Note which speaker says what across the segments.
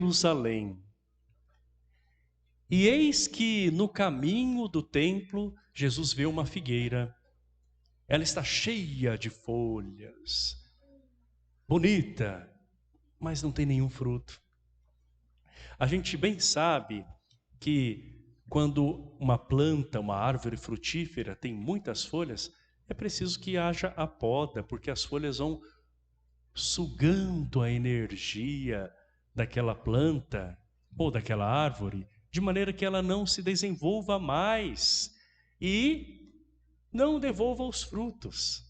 Speaker 1: Jerusalém. E eis que no caminho do templo, Jesus vê uma figueira. Ela está cheia de folhas, bonita, mas não tem nenhum fruto. A gente bem sabe que quando uma planta, uma árvore frutífera tem muitas folhas, é preciso que haja a poda, porque as folhas vão sugando a energia daquela planta ou daquela árvore, de maneira que ela não se desenvolva mais e não devolva os frutos.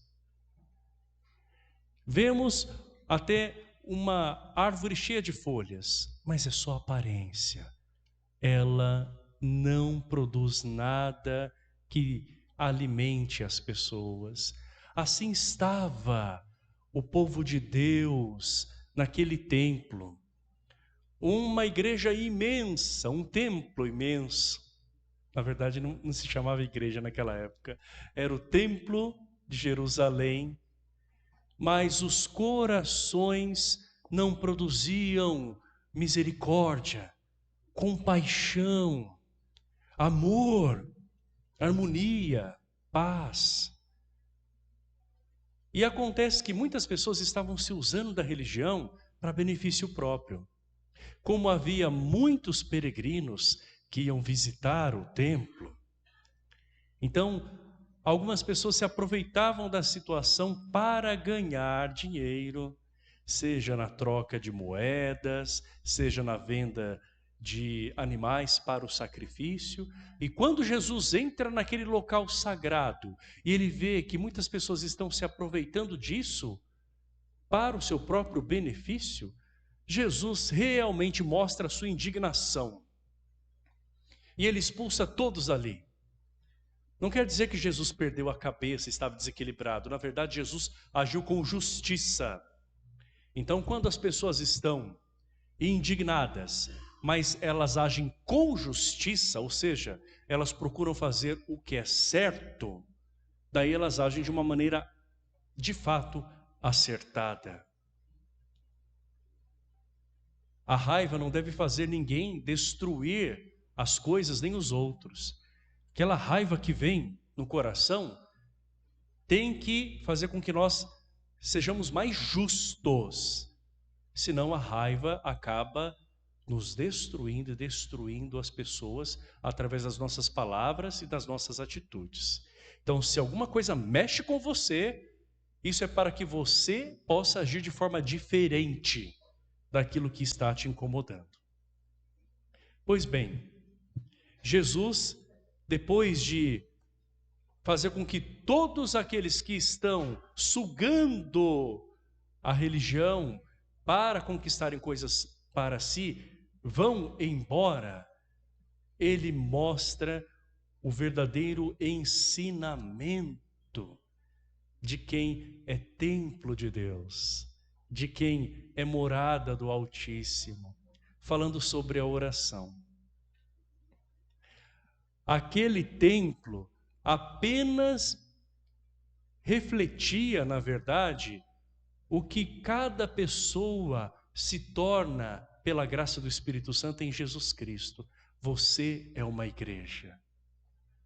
Speaker 1: Vemos até uma árvore cheia de folhas, mas é só aparência. Ela não produz nada que alimente as pessoas. Assim estava o povo de Deus naquele templo. Uma igreja imensa, um templo imenso. Na verdade, não se chamava igreja naquela época. Era o templo de Jerusalém. Mas os corações não produziam misericórdia, compaixão, amor, harmonia, paz. E acontece que muitas pessoas estavam se usando da religião para benefício próprio. Como havia muitos peregrinos que iam visitar o templo, então algumas pessoas se aproveitavam da situação para ganhar dinheiro, seja na troca de moedas, seja na venda de animais para o sacrifício. E quando Jesus entra naquele local sagrado e ele vê que muitas pessoas estão se aproveitando disso para o seu próprio benefício, Jesus realmente mostra a sua indignação. E ele expulsa todos ali. Não quer dizer que Jesus perdeu a cabeça, estava desequilibrado. Na verdade, Jesus agiu com justiça. Então, quando as pessoas estão indignadas, mas elas agem com justiça, ou seja, elas procuram fazer o que é certo, daí elas agem de uma maneira, de fato, acertada. A raiva não deve fazer ninguém destruir as coisas nem os outros. Aquela raiva que vem no coração tem que fazer com que nós sejamos mais justos. Senão a raiva acaba nos destruindo e destruindo as pessoas através das nossas palavras e das nossas atitudes. Então, se alguma coisa mexe com você, isso é para que você possa agir de forma diferente daquilo que está te incomodando. Pois bem, Jesus, depois de fazer com que todos aqueles que estão sugando a religião para conquistarem coisas para si, vão embora, ele mostra o verdadeiro ensinamento de quem é templo de Deus, de quem é morada do Altíssimo, falando sobre a oração. Aquele templo apenas refletia, na verdade, o que cada pessoa se torna pela graça do Espírito Santo em Jesus Cristo. Você é uma igreja.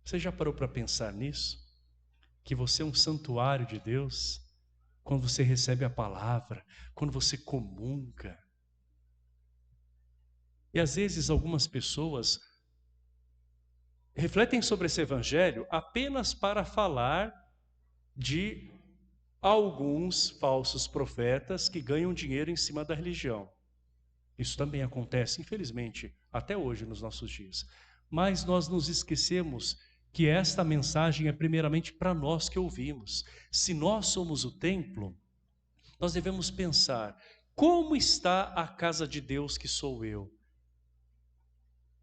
Speaker 1: Você já parou para pensar nisso? Que você é um santuário de Deus? Quando você recebe a palavra, quando você comunga. E às vezes algumas pessoas refletem sobre esse evangelho apenas para falar de alguns falsos profetas que ganham dinheiro em cima da religião. Isso também acontece, infelizmente, até hoje nos nossos dias. Mas nós nos esquecemos que esta mensagem é primeiramente para nós que ouvimos. Se nós somos o templo, nós devemos pensar: como está a casa de Deus que sou eu?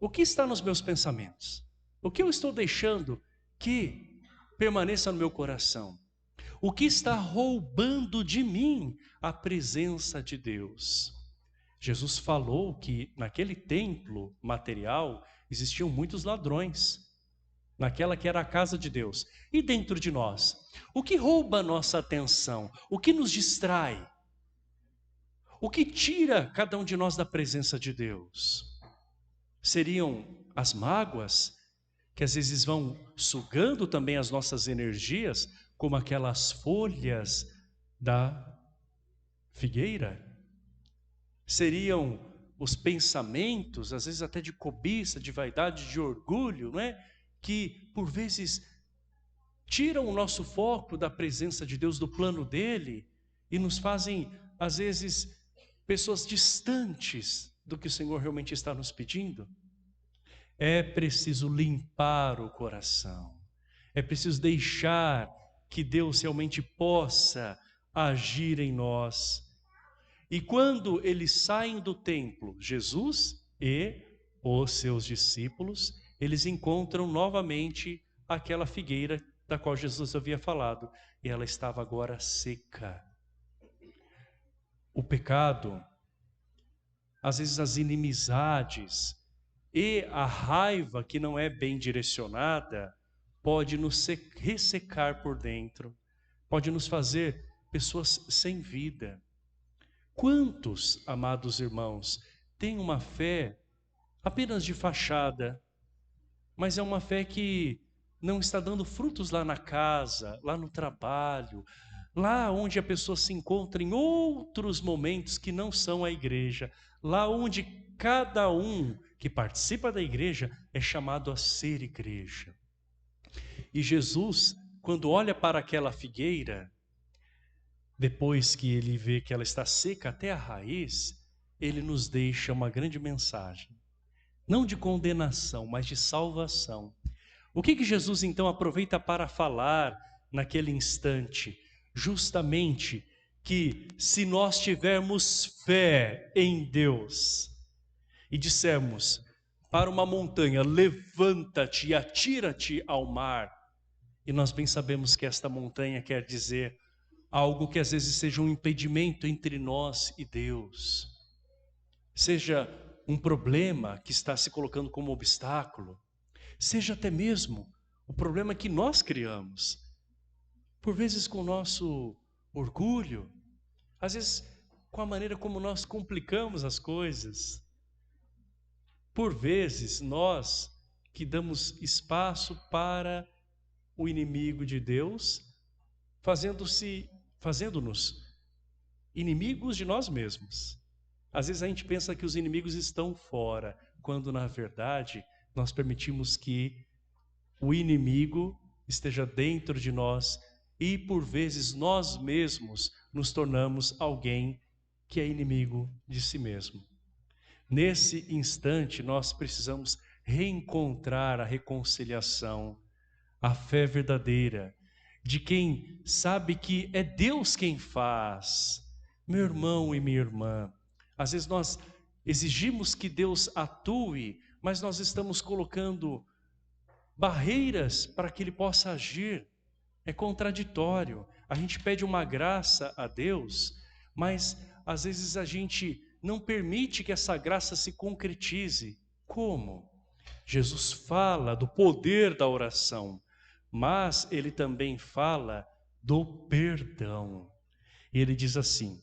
Speaker 1: O que está nos meus pensamentos? O que eu estou deixando que permaneça no meu coração? O que está roubando de mim a presença de Deus? Jesus falou que naquele templo material existiam muitos ladrões, naquela que era a casa de Deus. E dentro de nós, o que rouba a nossa atenção? O que nos distrai? O que tira cada um de nós da presença de Deus? Seriam as mágoas, que às vezes vão sugando também as nossas energias, como aquelas folhas da figueira? Seriam os pensamentos, às vezes até de cobiça, de vaidade, de orgulho, não é? Que por vezes tiram o nosso foco da presença de Deus, do plano dele, e nos fazem, às vezes, pessoas distantes do que o Senhor realmente está nos pedindo. É preciso limpar o coração. É preciso deixar que Deus realmente possa agir em nós. E quando eles saem do templo, Jesus e os seus discípulos, eles encontram novamente aquela figueira da qual Jesus havia falado, e ela estava agora seca. O pecado, às vezes as inimizades e a raiva que não é bem direcionada, pode nos ressecar por dentro, pode nos fazer pessoas sem vida. Quantos, amados irmãos, têm uma fé apenas de fachada, mas é uma fé que não está dando frutos lá na casa, lá no trabalho, lá onde a pessoa se encontra em outros momentos que não são a igreja, lá onde cada um que participa da igreja é chamado a ser igreja. E Jesus, quando olha para aquela figueira, depois que ele vê que ela está seca até a raiz, ele nos deixa uma grande mensagem, não de condenação, mas de salvação. O que Jesus então aproveita para falar naquele instante? Justamente que se nós tivermos fé em Deus e dissermos para uma montanha, levanta-te e atira-te ao mar, e nós bem sabemos que esta montanha quer dizer algo que às vezes seja um impedimento entre nós e Deus, seja um problema que está se colocando como obstáculo, seja até mesmo o problema que nós criamos, por vezes com o nosso orgulho, às vezes com a maneira como nós complicamos as coisas. Por vezes nós que damos espaço para o inimigo de Deus, fazendo-nos inimigos de nós mesmos. Às vezes a gente pensa que os inimigos estão fora, quando na verdade nós permitimos que o inimigo esteja dentro de nós e por vezes nós mesmos nos tornamos alguém que é inimigo de si mesmo. Nesse instante nós precisamos reencontrar a reconciliação, a fé verdadeira, de quem sabe que é Deus quem faz. Meu irmão e minha irmã, às vezes nós exigimos que Deus atue, mas nós estamos colocando barreiras para que Ele possa agir. É contraditório. A gente pede uma graça a Deus, mas às vezes a gente não permite que essa graça se concretize. Como? Jesus fala do poder da oração, mas Ele também fala do perdão. Ele diz assim: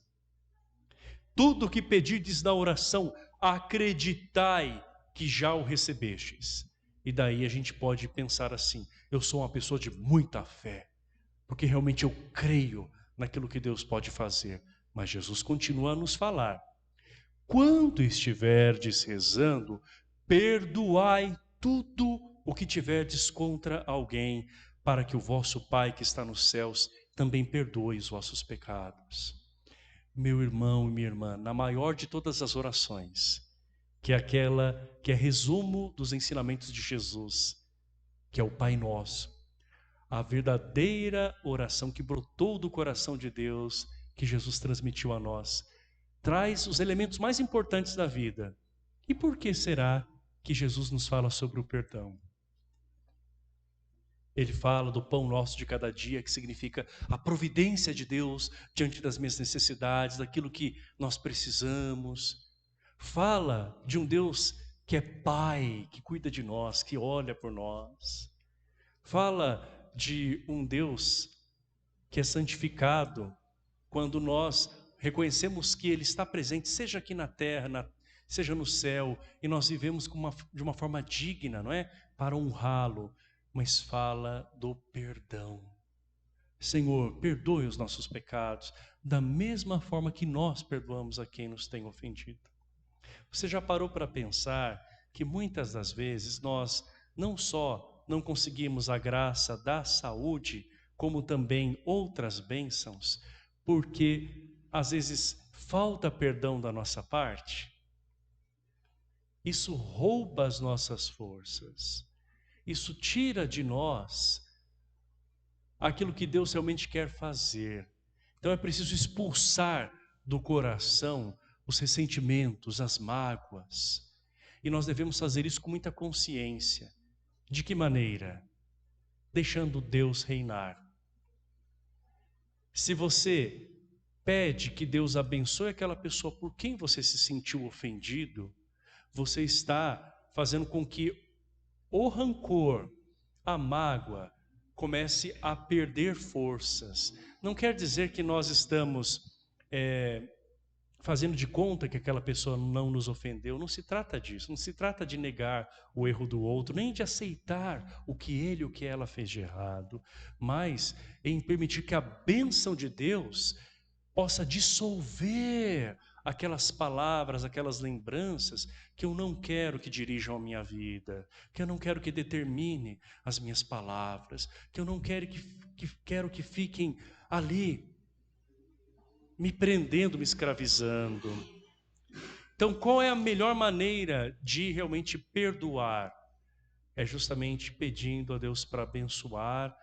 Speaker 1: tudo o que pedirdes na oração, acreditai que já o recebestes. E daí a gente pode pensar assim: eu sou uma pessoa de muita fé, porque realmente eu creio naquilo que Deus pode fazer. Mas Jesus continua a nos falar: quando estiverdes rezando, perdoai tudo o que tiverdes contra alguém, para que o vosso Pai que está nos céus também perdoe os vossos pecados. Meu irmão e minha irmã, na maior de todas as orações, que é aquela que é resumo dos ensinamentos de Jesus, que é o Pai Nosso, a verdadeira oração que brotou do coração de Deus, que Jesus transmitiu a nós, traz os elementos mais importantes da vida. E por que será que Jesus nos fala sobre o perdão? Ele fala do pão nosso de cada dia, que significa a providência de Deus diante das minhas necessidades, daquilo que nós precisamos. Fala de um Deus que é Pai, que cuida de nós, que olha por nós. Fala de um Deus que é santificado quando nós reconhecemos que Ele está presente, seja aqui na terra, seja no céu, e nós vivemos de uma forma digna, não é? Para honrá-lo, mas fala do perdão. Senhor, perdoe os nossos pecados, da mesma forma que nós perdoamos a quem nos tem ofendido. Você já parou para pensar que muitas das vezes nós não só não conseguimos a graça da saúde, como também outras bênçãos, porque às vezes falta perdão da nossa parte? Isso rouba as nossas forças, isso tira de nós aquilo que Deus realmente quer fazer. Então é preciso expulsar do coração os ressentimentos, as mágoas. E nós devemos fazer isso com muita consciência. De que maneira? Deixando Deus reinar. Se você pede que Deus abençoe aquela pessoa por quem você se sentiu ofendido, você está fazendo com que o rancor, a mágoa, comece a perder forças. Não quer dizer que nós estamos fazendo de conta que aquela pessoa não nos ofendeu. Não se trata disso. Não se trata de negar o erro do outro, nem de aceitar o que ele ou o que ela fez de errado, mas em permitir que a bênção de Deus possa dissolver aquelas palavras, aquelas lembranças que eu não quero que dirijam a minha vida, que eu não quero que determine as minhas palavras, que eu não quero que fiquem ali me prendendo, me escravizando. Então, qual é a melhor maneira de realmente perdoar? É justamente pedindo a Deus para abençoar,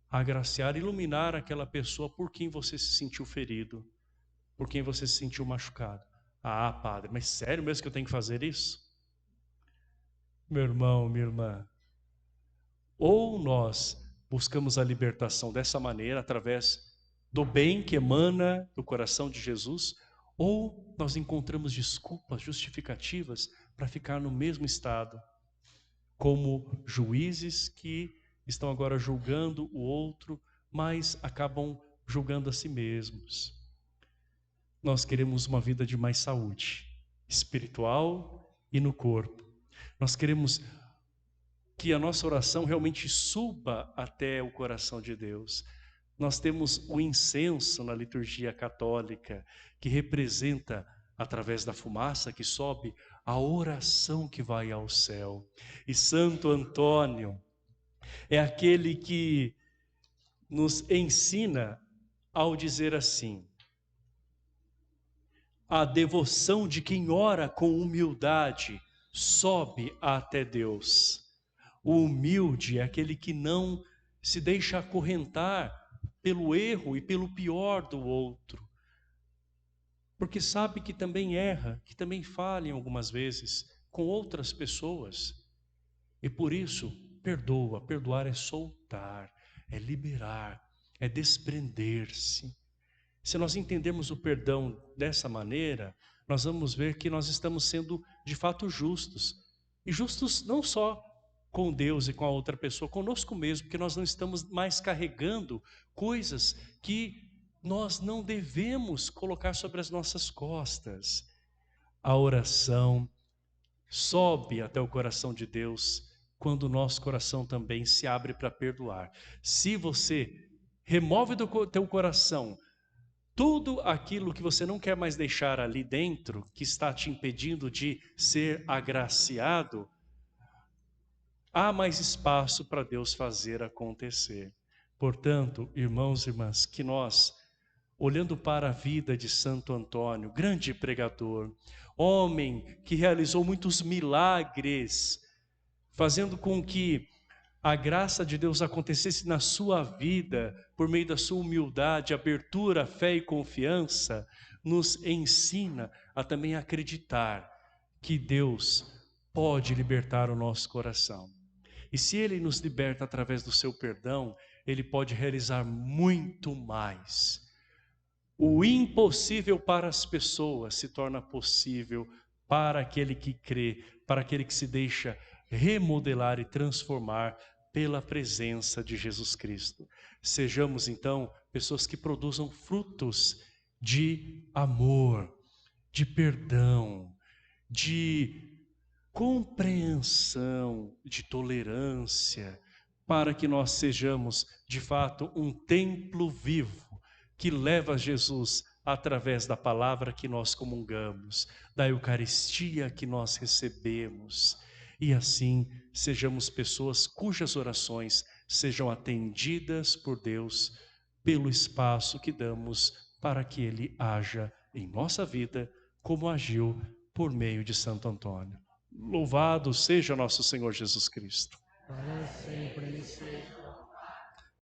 Speaker 1: agraciar, iluminar aquela pessoa por quem você se sentiu ferido, por quem você se sentiu machucado. Ah, padre, mas sério mesmo que eu tenho que fazer isso? Meu irmão, minha irmã, ou nós buscamos a libertação dessa maneira, através do bem que emana do coração de Jesus, ou nós encontramos desculpas, justificativas para ficar no mesmo estado, como juízes que estão agora julgando o outro, mas acabam julgando a si mesmos. Nós queremos uma vida de mais saúde, espiritual e no corpo. Nós queremos que a nossa oração realmente suba até o coração de Deus. Nós temos o incenso na liturgia católica, que representa, através da fumaça que sobe, a oração que vai ao céu. E Santo Antônio é aquele que nos ensina ao dizer assim: a devoção de quem ora com humildade sobe até Deus. O humilde é aquele que não se deixa acorrentar pelo erro e pelo pior do outro, porque sabe que também erra, que também falha algumas vezes com outras pessoas, e por isso perdoa. Perdoar é soltar, é liberar, é desprender-se. Se nós entendermos o perdão dessa maneira, nós vamos ver que nós estamos sendo de fato justos, e justos não só com Deus e com a outra pessoa, conosco mesmo, porque nós não estamos mais carregando coisas que nós não devemos colocar sobre as nossas costas. A oração sobe até o coração de Deus quando o nosso coração também se abre para perdoar. Se você remove do teu coração tudo aquilo que você não quer mais deixar ali dentro, que está te impedindo de ser agraciado, há mais espaço para Deus fazer acontecer. Portanto, irmãos e irmãs, que nós, olhando para a vida de Santo Antônio, grande pregador, homem que realizou muitos milagres, fazendo com que a graça de Deus acontecesse na sua vida, por meio da sua humildade, abertura, fé e confiança, nos ensina a também acreditar que Deus pode libertar o nosso coração. E se Ele nos liberta através do seu perdão, Ele pode realizar muito mais. O impossível para as pessoas se torna possível para aquele que crê, para aquele que se deixa remodelar e transformar pela presença de Jesus Cristo. Sejamos então pessoas que produzam frutos de amor, de perdão, de compreensão, de tolerância, para que nós sejamos, de fato, um templo vivo que leva Jesus através da palavra que nós comungamos, da Eucaristia que nós recebemos, e assim sejamos pessoas cujas orações sejam atendidas por Deus pelo espaço que damos para que Ele haja em nossa vida, como agiu por meio de Santo Antônio. Louvado seja nosso Senhor Jesus Cristo.
Speaker 2: Para sempre seja.